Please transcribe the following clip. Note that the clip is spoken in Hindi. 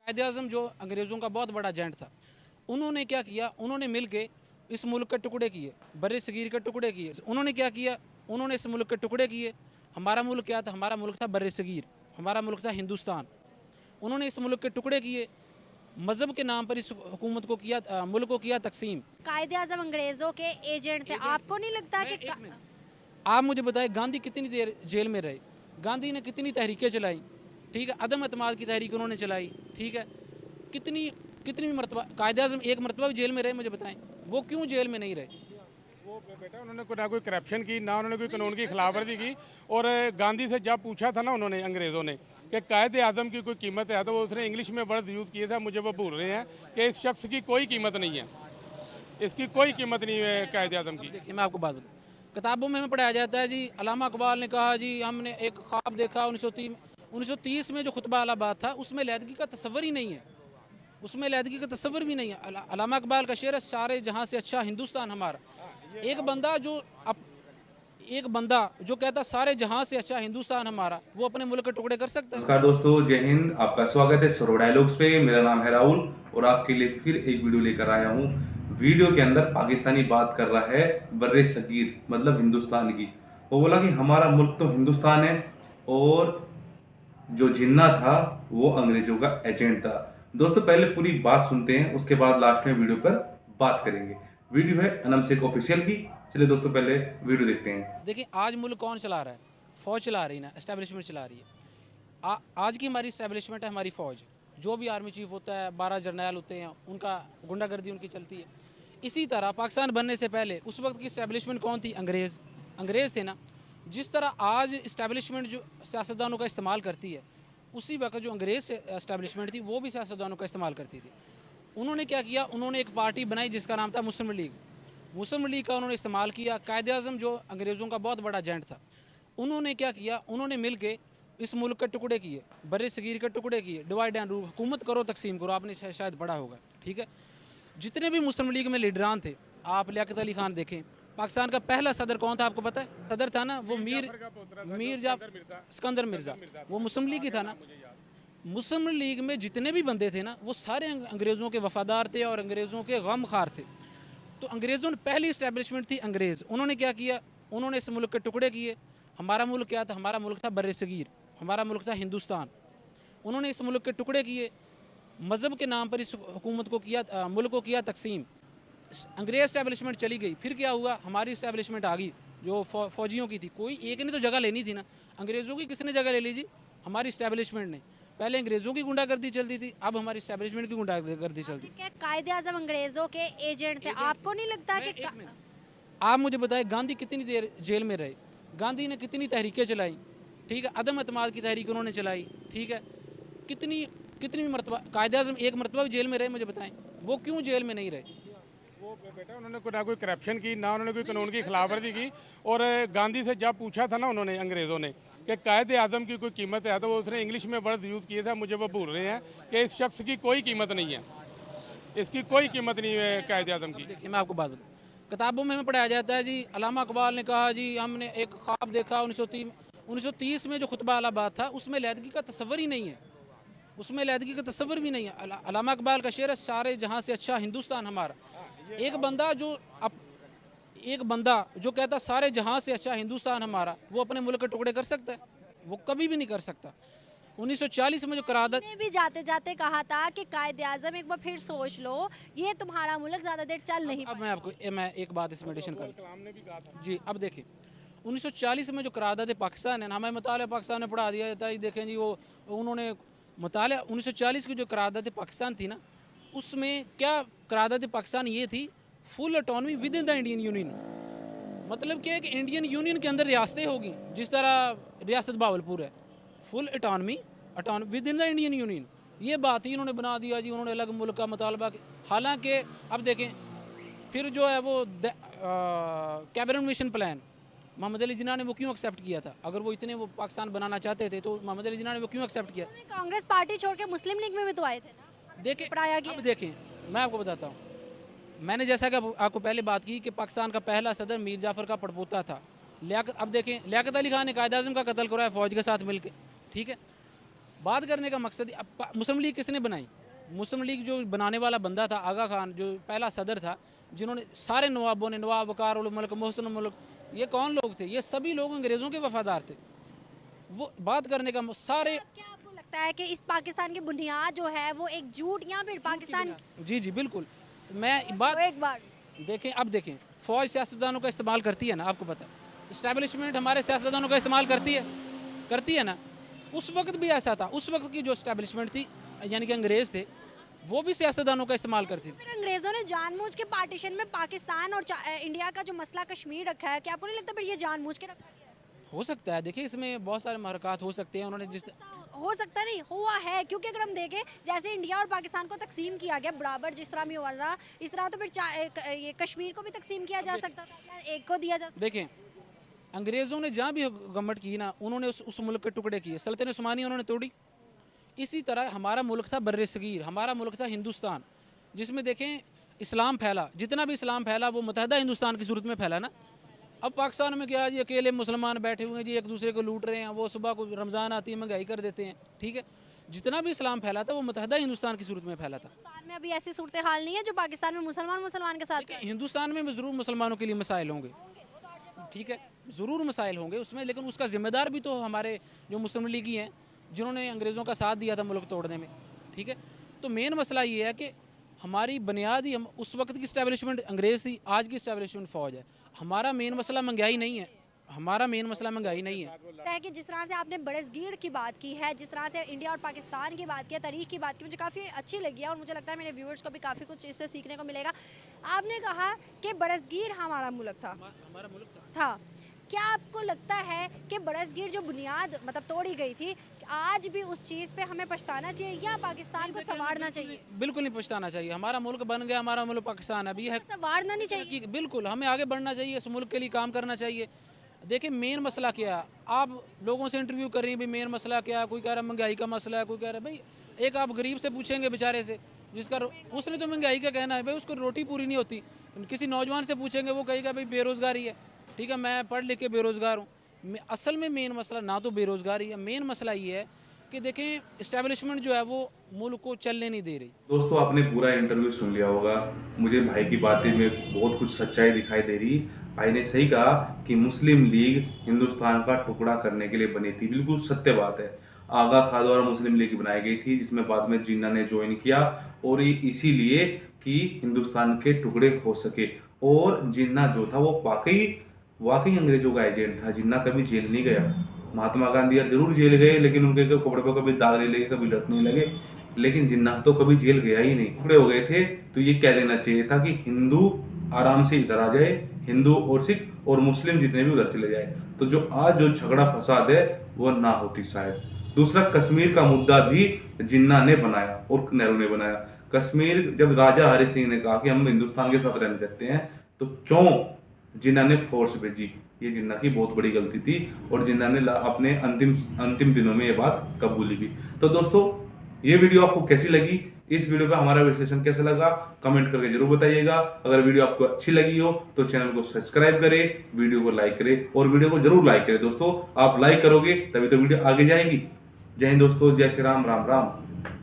कायद-ए-आज़म जो अंग्रेज़ों का बहुत बड़ा एजेंट था, उन्होंने क्या किया, उन्होंने मिल के इस मुल्क के टुकड़े किए, बर्र-ए-सगीर के टुकड़े किए। उन्होंने क्या किया, उन्होंने इस मुल्क के टुकड़े किए। हमारा मुल्क क्या था, हमारा मुल्क था बर्र-ए-सगीर, हमारा मुल्क था हिंदुस्तान। उन्होंने इस मुल्क के टुकड़े किए, मज़हब के नाम पर इस हुकूमत को किया, मुल्क को किया तकसीम। कायद-ए-आज़म अंग्रेज़ों के एजेंट थे। आपको नहीं लगता मैं कि एक मिनट, आप मुझे बताएं, गांधी कितनी देर जेल में रहे, गांधी ने कितनी तहरीकें चलाई, ठीक है, अदम एतमाद की तहरीक उन्होंने चलाई, ठीक है, कितनी कितनी मरतबा कायद-ए-आज़म एक मरतबा भी जेल में रहे, मुझे बताएं वो क्यों जेल में नहीं रहे? वो बेटा उन्होंने ना कोई करप्शन की, ना उन्होंने कोई कानून की खिलाफवर्जी की। और गांधी से जब पूछा था ना उन्होंने, अंग्रेज़ों ने, कि कायद आज़म की कोई कीमत है, तो वो उसने इंग्लिश में वर्ड यूज़ किए थे, मुझे वो भूल रहे हैं, कि इस शख्स की कोई कीमत नहीं है, इसकी कोई कीमत नहीं है कायद आज़म की। देखिए, मैं आपको बात बताऊँ, किताबों में हमें पढ़ाया जाता है जी, अल्लामा इकबाल ने कहा जी, हमने एक ख्वाब देखा 1930 में जो खुतबा अलाहाबाद था, उसमें लैदगी का तस्वर ही नहीं है, उसमें लैदगी का तस्वर भी नहीं है। अल्लामा इकबाल का शेर है, सारे जहाँ से अच्छा हिंदुस्तान हमारा। एक बंदा जो कहता सारे जहां से अच्छा हिंदुस्तान हमारा, वो अपने मुल्क के टुकड़े कर सकता है? नमस्कार दोस्तों, जय हिंद। आपका स्वागत है सौरव डायलॉग्स पे। मेरा नाम है राहुल और आपके लिए फिर एक वीडियो लेकर आया हूँ। वीडियो के अंदर पाकिस्तानी बात कर रहा है बर्रे सगीर मतलब हिंदुस्तान की। वो बोला कि हमारा मुल्क तो हिंदुस्तान है और जो जिन्ना था वो अंग्रेजों का एजेंट था। दोस्तों पहले पूरी बात सुनते हैं, उसके बाद लास्ट में वीडियो पर बात करेंगे। वीडियो है अनम शेख ऑफिशियल की। चलिए दोस्तों पहले वीडियो देखते हैं। देखिए, आज मुल्क कौन चला रहा है? फौज चला रही है ना, एस्टेब्लिशमेंट चला रही है। आज की हमारी एस्टेब्लिशमेंट है हमारी फौज। जो भी आर्मी चीफ होता है, 12 जर्नैल होते हैं, उनका गुंडागर्दी उनकी चलती है। इसी तरह पाकिस्तान बनने से पहले उस वक्त की एस्टेब्लिशमेंट कौन थी? अंग्रेज़ थे ना। जिस तरह आज इस्टेब्लिशमेंट जो सियासतदानों का इस्तेमाल करती है, उसी वक्त जो अंग्रेज़ इस्टेब्लिशमेंट थी वो भी सियासतदानों का इस्तेमाल करती थी। उन्होंने क्या किया, उन्होंने एक पार्टी बनाई जिसका नाम था मुस्लिम लीग। मुस्लिम लीग का उन्होंने इस्तेमाल किया। कायद-ए-आज़म जो अंग्रेज़ों का बहुत बड़ा एजेंट था, उन्होंने क्या किया, उन्होंने मिल के इस मुल्क के टुकड़े किए, बर्र-ए-सगीर के टुकड़े किए, डिवाइड एंड रूल, हुकूमत करो तकसीम करो। आपने शायद पढ़ा होगा, ठीक है। जितने भी मुस्लिम लीग में लीडरान थे, आप लियाकत अली खान देखें, पाकिस्तान का पहला सदर कौन था आपको पता है? सदर था ना वो सिकंदर मिर्ज़ा, वो मुस्लिम लीग ही था ना। मुस्लिम लीग में जितने भी बंदे थे ना, वो सारे अंग्रेज़ों के वफादार थे और अंग्रेज़ों के गमखार थे। तो अंग्रेज़ों ने पहली इस्टेब्लिशमेंट थी अंग्रेज़। उन्होंने क्या किया, उन्होंने इस मुल्क के टुकड़े किए। हमारा मुल्क क्या था, हमारा मुल्क था बर्र-ए-सगीर, हमारा मुल्क था हिंदुस्तान। उन्होंने इस मुल्क के टुकड़े किए, मज़हब के नाम पर इस हुकूमत को किया, मुल्क को किया तकसीम। अंग्रेज़ इस्टेब्लिशमेंट चली गई, फिर क्या हुआ, हमारी इस्टेब्लिशमेंट आ गई जो फ़ौजियों की थी। कोई एक ने तो जगह लेनी थी ना। अंग्रेज़ों की किसने जगह ले ली जी? हमारी इस्टेब्लिशमेंट ने। पहले अंग्रेज़ों की गुंडागर्दी चलती थी, अब हमारी इस्टेब्लिशमेंट की गुंडागर्दी चलती है। कायद-ए-आज़म अंग्रेज़ों के एजेंट थे। आपको नहीं लगता कि आप मुझे बताएं, गांधी कितनी देर जेल में रहे, गांधी ने कितनी तहरीकें चलाई, ठीक है, अदम एतमाद की तहरीक उन्होंने चलाई, ठीक है, कितनी कितनी मरतबा कायद-ए-आज़म एक मरतबा भी जेल में रहे, मुझे बताएं वो क्यों जेल में नहीं रहे? वो बेटा उन्होंने ना कोई करप्शन की, ना उन्होंने कोई कानून की खिलाफवर्जी की। और गांधी से जब पूछा था ना उन्होंने, अंग्रेज़ों ने, कि कायद आज़म की कोई कीमत है, तो वो उसने इंग्लिश में वर्ड यूज़ किए थे, मुझे वो भूल रहे हैं, कि इस शख्स की कोई कीमत नहीं है, इसकी कोई कीमत नहीं है कायद आज़म की। देखिए, मैं आपको बात बताऊँ, किताबों में हमें पढ़ाया जाता है जी, अल्लामा इकबाल ने कहा जी, हमने एक ख्वाब देखा 1930 में जो खुतबा अलाहाबाद था, उसमें लैदगी का तस्वर ही नहीं है, उसमें लैदगी का तस्वर भी नहीं है। अल्लामा इकबाल का शेर है, सारे जहाँ से अच्छा हिंदुस्तान हमारा। एक बंदा जो कहता सारे जहां से अच्छा हिंदुस्तान हमारा, वो अपने मुल्क के टुकड़े कर सकता है? वो कभी भी नहीं कर सकता। 1940 में जो करारदाद ने भी जाते जाते कहा था कि कायद-ए-आज़म एक बार फिर सोच लो, ये तुम्हारा मुल्क ज़्यादा देर चल नहीं अब मैं एक बात इसमें एडिशन कर जी। अब देखिए, 1940 में जो करारदाद पाकिस्तान है ना, हमें मुताला पाकिस्तान में पढ़ा दिया जाता है। देखें जी, वो उन्होंने मुताला 1940 की जो करारदाद पाकिस्तान थी ना, उसमें क्या करारदाद पाकिस्तान ये थी, full autonomy with in the Indian union. मतलब क्या है कि इंडियन यूनियन के अंदर रियासतें होगी, जिस तरह रियासत बावलपुर है, full autonomy with in the Indian union. ये बात ही इन्होंने बना दिया जी, उन्होंने अलग मुल्क का मुतालबा। हालांकि अब देखें, फिर जो है वो cabinet mission plan Mohammad Ali Jinnah ने वो क्यों एक्सेप्ट किया था? अगर वो इतने वो पाकिस्तान बनाना चाहते थे, तो मोहम्मद अली जिन्ना ने वो क्यों एक्सेप्ट किया? कांग्रेस पार्टी छोड़ के मुस्लिम लीग में भी तो आए थे ना। देखें, पढ़ाया गया। अब देखें, मैं आपको बताता हूँ, मैंने जैसा कि आपको पहले बात की कि पाकिस्तान का पहला सदर मीर जाफ़र का पड़पोता था अब देखें, लियाकत अली खान ने कायद-ए-आज़म का कत्ल कराया फ़ौज के साथ मिलकर, ठीक है। बात करने का मकसद मुस्लिम लीग किसने बनाई? मुस्लिम लीग जो बनाने वाला बंदा था आगा खान, जो पहला सदर था, जिन्होंने सारे नवाबों ने, नवाब वकार उल मुल्क, मोहसिन मुल्क, ये कौन लोग थे? ये सभी लोग अंग्रेज़ों के वफादार थे। वो बात करने का सारे क्या आपको लगता है कि इस पाकिस्तान की बुनियाद जो है वो एक झूठ या फिर पाकिस्तान जी जी बिल्कुल। मैं बात एक बार देखें, अब देखें, फ़ौज सियासतदानों का इस्तेमाल करती है ना, आपको पता है। इस्टेब्लिशमेंट हमारे सियासतदानों का इस्तेमाल करती है ना। उस वक्त भी ऐसा था, उस वक्त की जो इस्टेब्लिशमेंट थी, यानी कि अंग्रेज़ थे, वो भी सियासतदानों का इस्तेमाल करती थी। फिर अंग्रेजों ने जानबूझ के पार्टीशन में पाकिस्तान और इंडिया का जो मसला कश्मीर रखा है, क्या आपको नहीं लगता फिर ये जानबूझ के रखा गया है? हो सकता है, देखिए इसमें बहुत सारे महरक़ात हो सकते हैं। उन्होंने जिस हो सकता नहीं हुआ है, क्योंकि अगर हम देखें जैसे इंडिया और पाकिस्तान को तकसीम किया गया बराबर, जिस तरह भी हुआ था, इस तरह तो फिर ये कश्मीर को भी तकसीम किया जा सकता था या एक को दिया जा सकता। देखें, अंग्रेज़ों ने जहाँ भी गवर्नमेंट की ना, उन्होंने उस मुल्क के टुकड़े किए। सल्तनत उस्मानी उन्होंने तोड़ी। इसी तरह हमारा मुल्क था बर्रे सगीर, हमारा मुल्क था हिंदुस्तान, जिसमें देखें इस्लाम फैला, जितना भी इस्लाम फैला वो मुतहदा हिंदुस्तान की सूरत में फैला ना। अब पाकिस्तान में क्या, जी अकेले मुसलमान बैठे हुए हैं, जी एक दूसरे को लूट रहे हैं, वो सुबह को रमज़ान आती है महंगाई कर देते हैं, ठीक है। जितना भी इस्लाम फैला था वो मुतहदा हिंदुस्तान की सूरत में फैला था। हिंदुस्तान में अभी ऐसी सूरत हाल नहीं है जो पाकिस्तान में मुसलमान के साथ है। हिंदुस्तान में ज़रूर मुसलमानों के लिए मसाइल होंगे, ठीक है, ज़रूर मसाइल होंगे उसमें, लेकिन उसका ज़िम्मेदार भी तो हमारे जो मुस्लिम लीगी हैं, जिन्होंने अंग्रेज़ों का साथ दिया था मुल्क तोड़ने में, ठीक है। तो मेन मसला ये है कि हमारी बुनियादी, हम उस वक्त की इस्टेब्लिशमेंट अंग्रेज़ थी, आज की इस्टेब्लिशमेंट फ़ौज है। हमारा मेन मसला महंगाई नहीं है, हमारा मेन मसला महंगाई नहीं है। लगता है कि जिस तरह से आपने बरसगीर की बात की है, जिस तरह से इंडिया और पाकिस्तान की बात की है, तारीख की बात की, मुझे काफ़ी अच्छी लगी है और मुझे लगता है मेरे व्यूअर्स को भी काफ़ी कुछ इससे सीखने को मिलेगा। आपने कहा कि बरसगीर हमारा मुल्क था, हमारा मुल्क था। क्या आपको लगता है कि बरसगीर जो बुनियाद मतलब तोड़ी गई थी, आज भी उस चीज़ पे हमें पछताना चाहिए या पाकिस्तान को संवारना चाहिए? बिल्कुल नहीं पछताना चाहिए। हमारा मुल्क बन गया, हमारा मुल्क पाकिस्तान अभी है, संवारना नहीं चाहिए। कि बिल्कुल हमें आगे बढ़ना चाहिए, इस मुल्क के लिए काम करना चाहिए। देखिए मेन मसला क्या है, आप लोगों से इंटरव्यू कर रही हैं, भाई मेन मसला क्या है, कोई कह रहा है महंगाई का मसला है, कोई कह रहा है, भाई एक आप गरीब से पूछेंगे बेचारे से, जिसका उसने तो महंगाई का कहना है, भाई उसको रोटी पूरी नहीं होती। किसी नौजवान से पूछेंगे, वो कहेगा भाई बेरोज़गारी है, ठीक है, मैं पढ़ लिख के बेरोज़गार हूँ। असल में मेन मसला ना तो बेरोज़गारी है, मेन मसला ये है कि देखें इस्टेब्लिशमेंट जो है वो मुल्क को चलने नहीं दे रही। दोस्तों आपने पूरा इंटरव्यू सुन लिया होगा। मुझे भाई की बातें में बहुत कुछ सच्चाई दिखाई दे रही। भाई ने सही कहा कि मुस्लिम लीग हिंदुस्तान का टुकड़ा करने के लिए बनी थी, बिल्कुल सत्य बात है। आगा खां द्वारा मुस्लिम लीग बनाई गई थी, जिसमें बाद में जिन्ना ने ज्वाइन किया, और ये इसीलिए कि हिंदुस्तान के टुकड़े हो सके। और जिन्ना जो था वो वाकई अंग्रेजों का एजेंट था। जिन्ना कभी जेल नहीं गया। महात्मा गांधी यार जरूर जेल गए, लेकिन उनके कपड़े पर कभी दाग नहीं लगे, कभी लट नहीं लगे, लेकिन जिन्ना तो कभी जेल गया ही नहीं। टुकड़े हो गए थे तो ये कह देना चाहिए था कि हिंदू आराम से इधर आ जाए, हिंदू और सिख और मुस्लिम जितने भी उधर चले जाए, तो जो आज जो झगड़ा फसाद है वो ना होती शायद। दूसरा, कश्मीर का मुद्दा भी जिन्ना ने बनाया और नेहरू ने बनाया। कश्मीर जब राजा हरि सिंह ने कहा कि हम हिंदुस्तान के साथ रहना चाहते हैं, तो क्यों जिन्ना ने फोर्स भेजी? ये जिन्ना की बहुत बड़ी गलती थी, और जिन्ना ने अपने अंतिम दिनों में ये बात कबूली भी। तो दोस्तों ये वीडियो आपको कैसी लगी? इस वीडियो पे हमारा विश्लेषण कैसा लगा कमेंट करके जरूर बताइएगा। अगर वीडियो आपको अच्छी लगी हो तो चैनल को सब्सक्राइब करें, वीडियो को लाइक करें, और वीडियो को जरूर लाइक करें। दोस्तों आप लाइक करोगे तभी तो वीडियो आगे जाएगी। जय हिंद दोस्तों, जय श्री राम, राम राम।